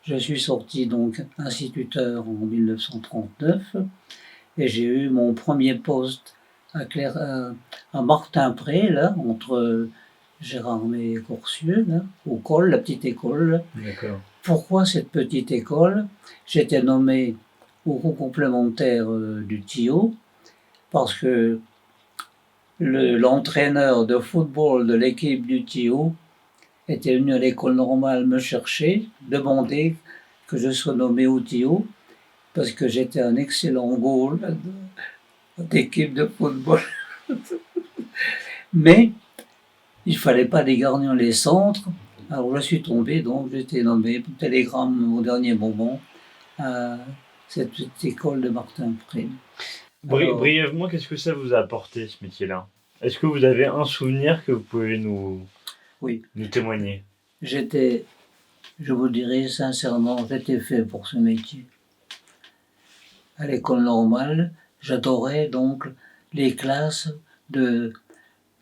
Je suis sorti donc instituteur en 1939 et j'ai eu mon premier poste à Martin-Pré, là, entre Gérardmer et Coursieux, là, au col, la petite école. D'accord. Pourquoi cette petite école? J'étais nommé au cours complémentaire du TIO parce que l'entraîneur de football de l'équipe du TIO était venu à l'école normale me chercher, demander que je sois nommé au TIO parce que j'étais un excellent goal d'équipe de football. Mais il fallait pas dégarnir les centres. Alors je suis tombé, donc j'étais nommé télégramme au dernier moment à cette petite école de Martin-Pré. Alors, Brièvement, qu'est-ce que ça vous a apporté ce métier-là? Est-ce que vous avez un souvenir que vous pouvez oui, nous témoigner? j'étais, je vous dirais sincèrement, j'étais fait pour ce métier. À l'école normale, j'adorais donc les classes de,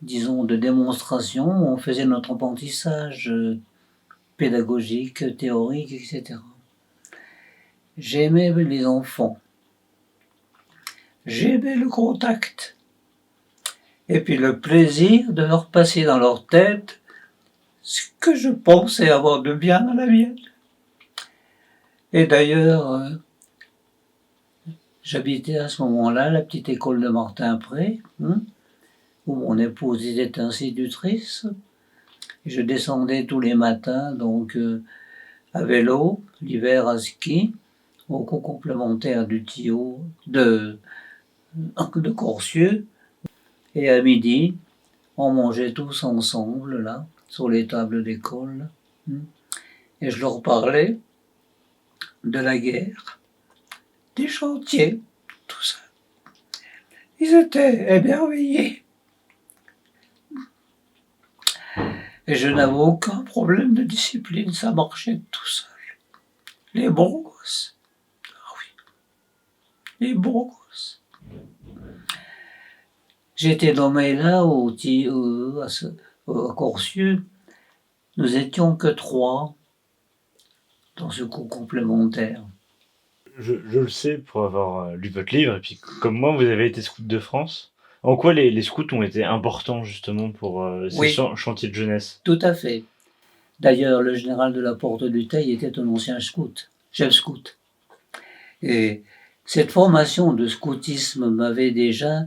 disons, de démonstration où on faisait notre apprentissage pédagogique, théorique, etc. J'aimais les enfants. J'aimais le contact. Et puis le plaisir de leur passer dans leur tête ce que je pensais avoir de bien dans la mienne. Et d'ailleurs, j'habitais à ce moment-là la petite école de Martin-Pré, où mon épouse était institutrice. Je descendais tous les matins, donc à vélo, l'hiver à ski, au cours complémentaire du TIO de Corcieux. Et à midi, on mangeait tous ensemble, là, sur les tables d'école. Et je leur parlais de la guerre, des chantiers, tout ça. Ils étaient émerveillés. Et je n'avais aucun problème de discipline, ça marchait tout seul. Les bons gosses. Ah oui, les bons gosses. J'étais nommé là, à Corcieux. Nous étions que 3 dans ce cours complémentaire. Je le sais pour avoir lu votre livre, et puis comme moi, vous avez été scout de France. En quoi les scouts ont été importants justement pour ces Oui, chantiers de jeunesse? tout à fait. D'ailleurs, le général de la Porte du Teil était un ancien scout, chef scout. Et cette formation de scoutisme m'avait déjà,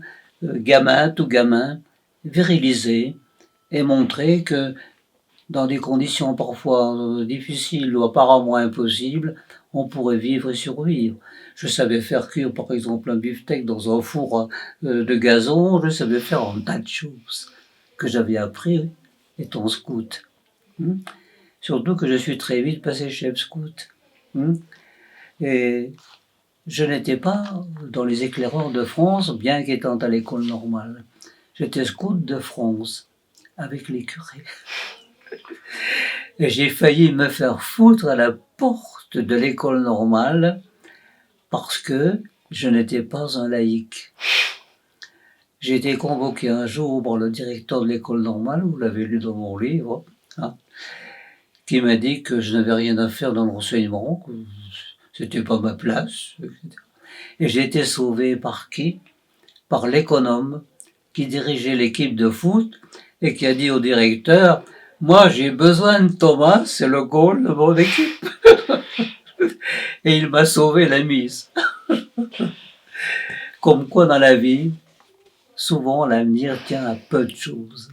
tout gamin, virilisé et montré que dans des conditions parfois difficiles ou apparemment impossibles, on pourrait vivre et survivre. Je savais faire cuire par exemple un beefsteak dans un four de gazon, je savais faire un tas de choses que j'avais appris étant scout. Surtout que je suis très vite passé chef scout. Et je n'étais pas dans les éclaireurs de France, bien qu'étant à l'école normale. J'étais scout de France, avec les curés. Et j'ai failli me faire foutre à la porte de l'école normale parce que je n'étais pas un laïc. J'ai été convoqué un jour par le directeur de l'école normale, vous l'avez lu dans mon livre, qui m'a dit que je n'avais rien à faire dans l'enseignement, que c'était pas ma place, etc. Et j'ai été sauvé par qui? Par l'économe qui dirigeait l'équipe de foot et qui a dit au directeur: moi, j'ai besoin de Thomas, c'est le goal de mon équipe. Et il m'a sauvé la mise. Comme quoi, dans la vie, souvent, l'avenir tient à peu de choses.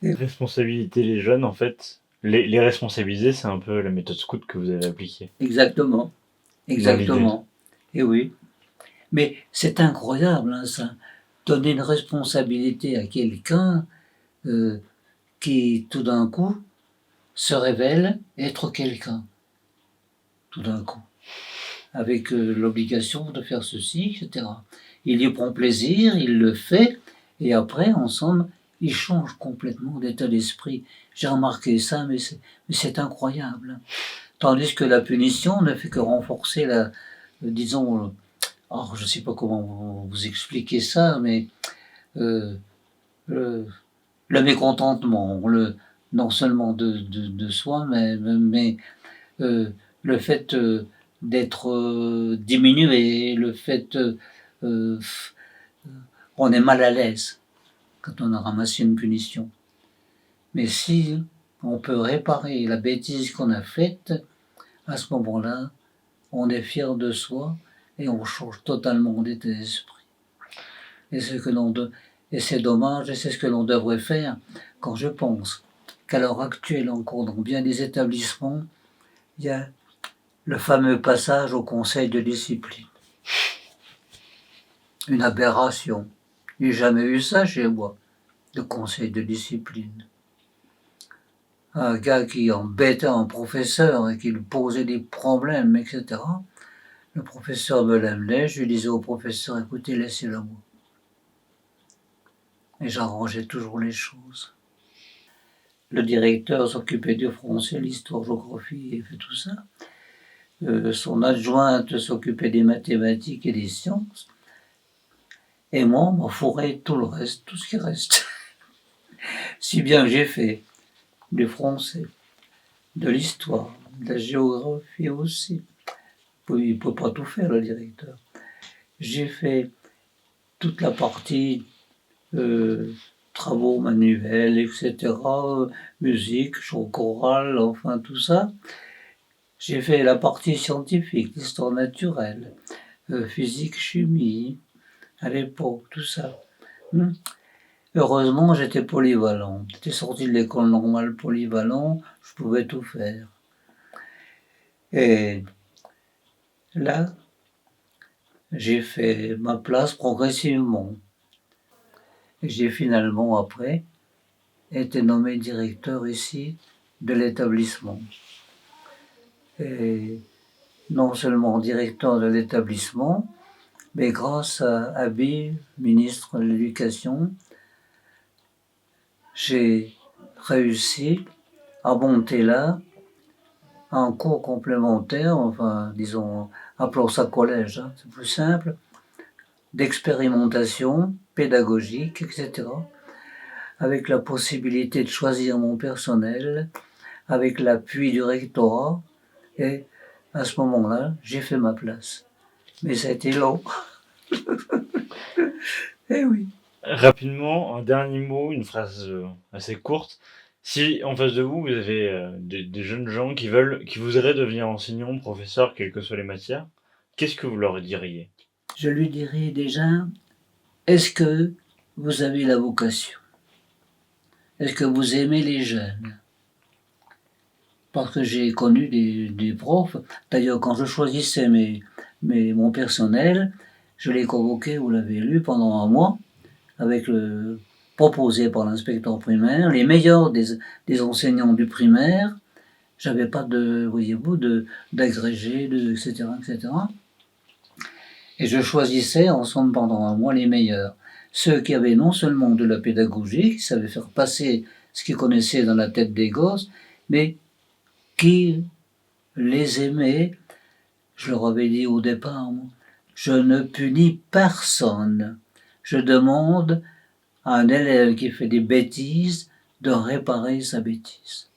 Et Responsabiliser les jeunes, en fait, les responsabiliser, c'est un peu la méthode scout que vous avez appliquée exactement, dans l'idée. exactement. Et oui. Mais c'est incroyable, ça. Donner une responsabilité à quelqu'un euh, qui, tout d'un coup, se révèle être quelqu'un. Tout d'un coup. Avec l'obligation de faire ceci, etc. Il y prend plaisir, il le fait, et après, ensemble, il change complètement d'état d'esprit. J'ai remarqué ça, mais c'est incroyable. Tandis que la punition ne fait que renforcer disons, je ne sais pas comment vous expliquer ça, mais euh, le, le mécontentement, non seulement de soi, mais le fait d'être diminué, le fait on est mal à l'aise quand on a ramassé une punition. Mais si on peut réparer la bêtise qu'on a faite, à ce moment-là, on est fier de soi et on change totalement d'état d'esprit. Et c'est dommage, et c'est ce que l'on devrait faire quand je pense qu'à l'heure actuelle encore dans bien des établissements, il y a le fameux passage au conseil de discipline. Une aberration. Il n'y a jamais eu ça chez moi, le conseil de discipline. Un gars qui embêtait un professeur et qui lui posait des problèmes, etc. Le professeur me l'amenait, je lui disais au professeur, écoutez, laissez-le moi. Et j'arrangeais toujours les choses. Le directeur s'occupait du français, l'histoire, géographie et tout ça. Son adjointe s'occupait des mathématiques et des sciences. Et moi, on m'a fourré tout le reste, tout ce qui reste. Si bien que j'ai fait du français, de l'histoire, de la géographie aussi. Il ne peut pas tout faire, le directeur. J'ai fait toute la partie travaux manuels, etc., musique, chant choral, enfin tout ça. J'ai fait la partie scientifique, l'histoire naturelle, physique, chimie, à l'époque, tout ça. Heureusement, j'étais polyvalent. J'étais sorti de l'école normale polyvalent, je pouvais tout faire. Et là, j'ai fait ma place progressivement. Et j'ai finalement, après, été nommé directeur ici de l'établissement. Et non seulement directeur de l'établissement, mais grâce à Abi, ministre de l'Éducation, j'ai réussi à monter là un cours complémentaire, enfin, disons, appelons ça collège, hein, c'est plus simple, d'expérimentation pédagogique, etc., avec la possibilité de choisir mon personnel, avec l'appui du rectorat, et à ce moment-là, j'ai fait ma place. Mais ça a été long. Eh oui. Rapidement, un dernier mot, une phrase assez courte. Si en face de vous, vous avez des jeunes gens qui voudraient devenir enseignants, professeurs, quelles que soient les matières, qu'est-ce que vous leur diriez? Je lui dirais déjà, est-ce que vous avez la vocation? Est-ce que vous aimez les jeunes? Parce que j'ai connu des profs. D'ailleurs, quand je choisissais mon personnel, je les convoquais, vous l'avez lu, pendant un mois, avec le proposé par l'inspecteur primaire, les meilleurs des enseignants du primaire. J'avais pas de, voyez-vous, d'agrégé, etc., etc. Et je choisissais ensemble pendant un mois les meilleurs. Ceux qui avaient non seulement de la pédagogie, qui savaient faire passer ce qu'ils connaissaient dans la tête des gosses, mais qui les aimaient. Je leur avais dit au départ, je ne punis personne. Je demande à un élève qui fait des bêtises de réparer sa bêtise.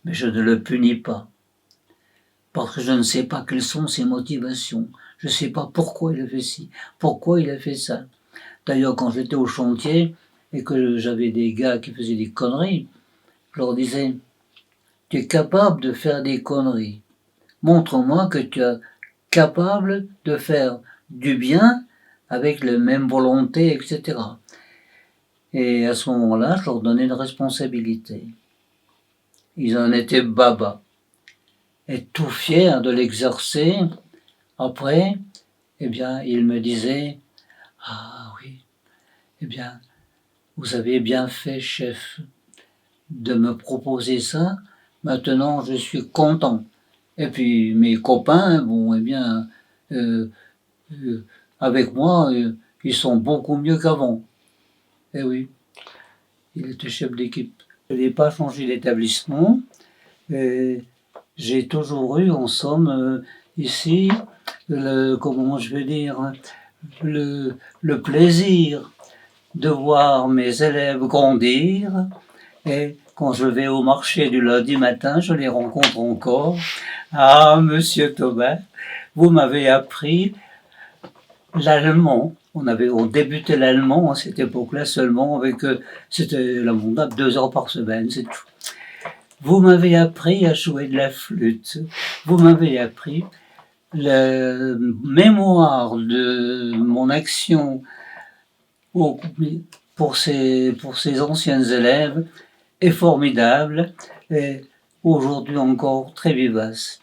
Mais je ne le punis pas. Parce que je ne sais pas quelles sont ses motivations. Je ne sais pas pourquoi il a fait ci, pourquoi il a fait ça. D'ailleurs, quand j'étais au chantier et que j'avais des gars qui faisaient des conneries, je leur disais, tu es capable de faire des conneries. Montre-moi que tu es capable de faire du bien avec la même volonté, etc. Et à ce moment-là, je leur donnais une responsabilité. Ils en étaient baba. Et tout fiers de l'exercer. Après, eh bien, ils me disaient, ah oui, eh bien, vous avez bien fait, chef, de me proposer ça. Maintenant, je suis content. Et puis, mes copains, bon, eh bien, avec moi, ils sont beaucoup mieux qu'avant. Eh oui, il était chef d'équipe. Je n'ai pas changé d'établissement. J'ai toujours eu, en somme, ici, comment je vais dire, le plaisir de voir mes élèves grandir. Et quand je vais au marché du lundi matin, je les rencontre encore Ah, monsieur Thomas, vous m'avez appris l'allemand. On débutait l'allemand à cette époque-là seulement avec, c'était lamentable, 2 heures par semaine, c'est tout. Vous m'avez appris à jouer de la flûte. Vous m'avez appris la mémoire de mon action pour ces anciens élèves est formidable et aujourd'hui encore très vivace.